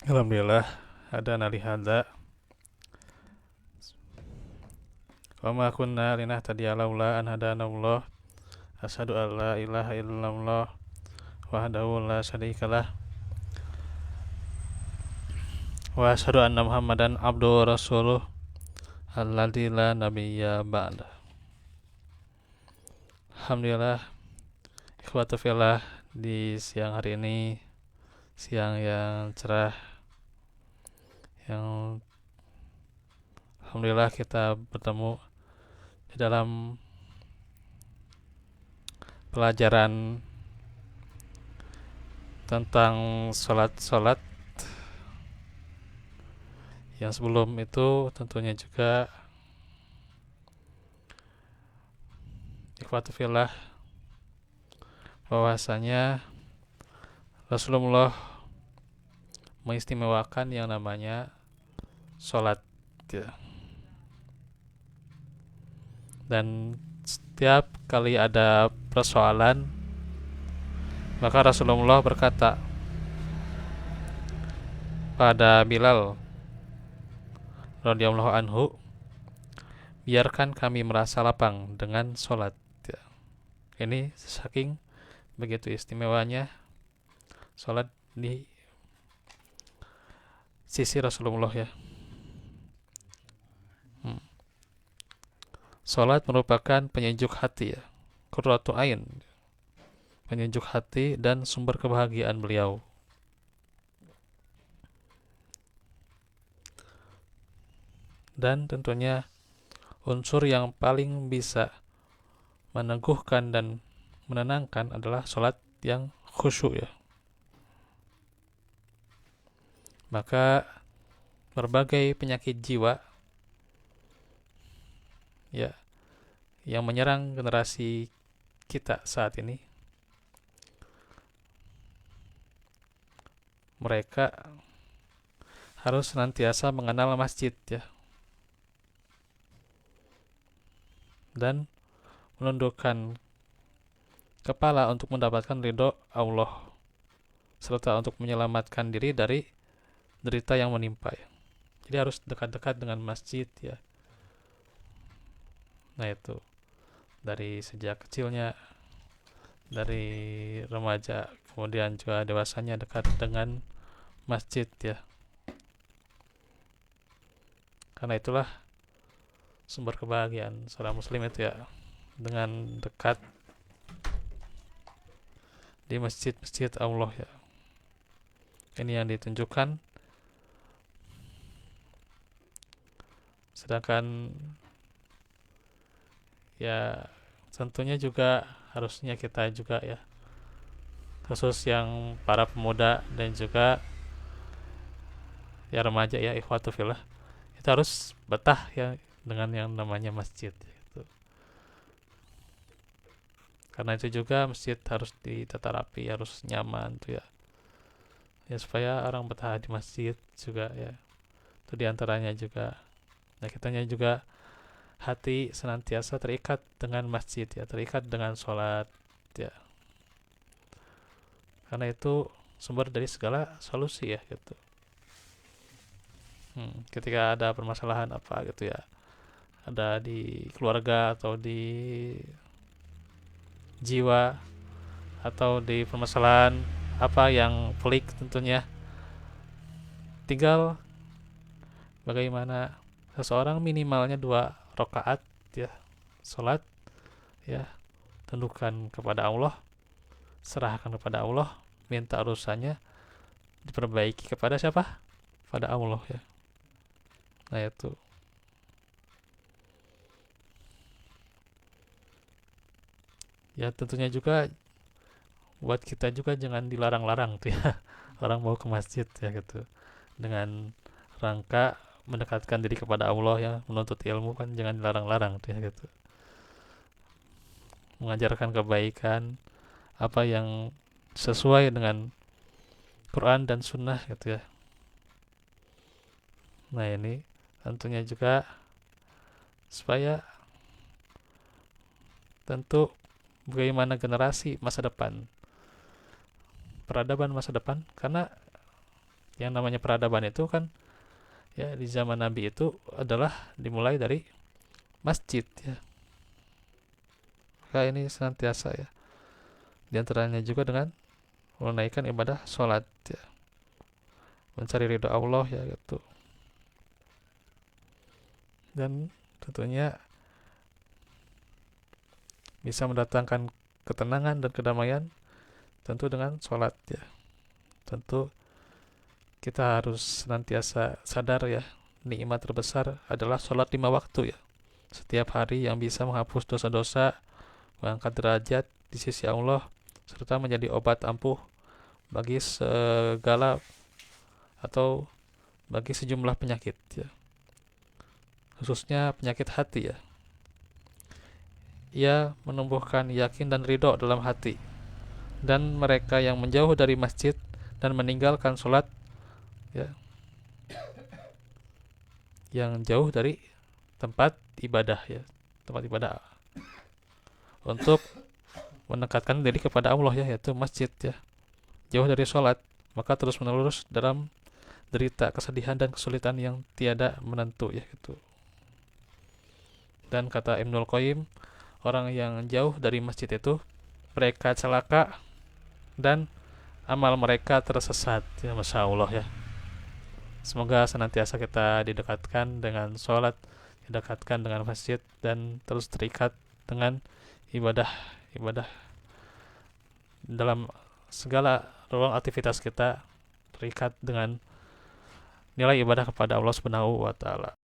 Alhamdulillah ada nali hada wa ma kunna linahtadiya laula an hadanallah asyhadu an la ilaha illallah wahdahu la syarikalah wa asyhadu anna muhammadan abduhu wa rasuluh alladzi la nabiyya ba'da. Alhamdulillah ikhwatu fillah, di siang hari ini, siang yang cerah, yang alhamdulillah kita bertemu di dalam pelajaran tentang sholat yang sebelum itu tentunya juga ikhwatu fillah bahwasanya Rasulullah mengistimewakan yang namanya sholat ya. Dan setiap kali ada persoalan maka Rasulullah berkata pada Bilal radhiyallahu anhu, biarkan kami merasa lapang dengan sholat ya. Ini saking begitu istimewanya sholat di sisi Rasulullah ya. Sholat merupakan penyejuk hati ya, qurratu ain, penyejuk hati dan sumber kebahagiaan beliau. Dan tentunya unsur yang paling bisa meneguhkan dan menenangkan adalah sholat yang khusyuk ya. Maka berbagai penyakit jiwa ya yang menyerang generasi kita saat ini, mereka harus senantiasa mengenal masjid ya, dan menundukkan kepala untuk mendapatkan ridho Allah serta untuk menyelamatkan diri dari derita yang menimpa ya. Jadi harus dekat-dekat dengan masjid ya. Nah itu dari sejak kecilnya, dari remaja kemudian juga dewasanya dekat dengan masjid ya. Karena itulah sumber kebahagiaan seorang muslim itu ya, dengan dekat di masjid-masjid Allah ya. Ini yang ditunjukkan. Sedangkan ya tentunya juga harusnya kita juga ya, khusus yang para pemuda dan juga ya remaja ya, ikhwatu fillah, kita harus betah ya dengan yang namanya masjid gitu. Karena itu juga masjid harus ditata rapi, harus nyaman tuh ya. Ya supaya orang betah di masjid juga ya. Itu diantaranya juga. Nah kitanya juga hati senantiasa terikat dengan masjid ya, terikat dengan sholat ya. Karena itu sumber dari segala solusi ya gitu. Ketika ada permasalahan apa gitu ya, ada di keluarga atau di jiwa atau di permasalahan apa yang pelik, tentunya tinggal bagaimana seseorang minimalnya 2 rakaat ya sholat ya, tundukkan kepada Allah, serahkan kepada Allah, minta urusannya diperbaiki kepada siapa? Pada Allah ya. Nah itu ya, tentunya juga buat kita juga jangan dilarang-larang tuh ya orang mau ke masjid ya gitu, dengan rangka mendekatkan diri kepada Allah ya, menuntut ilmu kan jangan dilarang-larang tuh ya gitu, mengajarkan kebaikan apa yang sesuai dengan Quran dan Sunnah gitu ya. Nah ini tentunya juga supaya tentu bagaimana generasi masa depan, peradaban masa depan, karena Yang namanya peradaban itu kan ya di zaman Nabi itu adalah dimulai dari masjid ya. Maka ini senantiasa ya. Di antaranya juga dengan menunaikan ibadah sholat ya. Mencari ridho Allah ya gitu. Dan tentunya bisa mendatangkan ketenangan dan kedamaian tentu dengan sholat ya. Tentu kita harus senantiasa sadar ya, nikmat terbesar adalah sholat 5 waktu ya. Setiap hari yang bisa menghapus dosa-dosa, mengangkat derajat di sisi Allah, serta menjadi obat ampuh bagi segala atau bagi sejumlah penyakit ya. Khususnya penyakit hati ya. Ia menumbuhkan yakin dan ridho dalam hati. Dan mereka yang menjauh dari masjid dan meninggalkan sholat ya, yang jauh dari tempat ibadah ya, tempat ibadah untuk mendekatkan diri kepada Allah ya, yaitu masjid ya, jauh dari sholat, maka terus menerus dalam derita, kesedihan dan kesulitan yang tiada menentu ya gitu. Dan kata Ibnul Qayyim, orang yang jauh dari masjid itu mereka celaka dan amal mereka tersesat ya. Masya Allah ya. Semoga senantiasa kita didekatkan dengan sholat, didekatkan dengan masjid, dan terus terikat dengan ibadah dalam segala ruang aktivitas kita, terikat dengan nilai ibadah kepada Allah Subhanahu wa taala.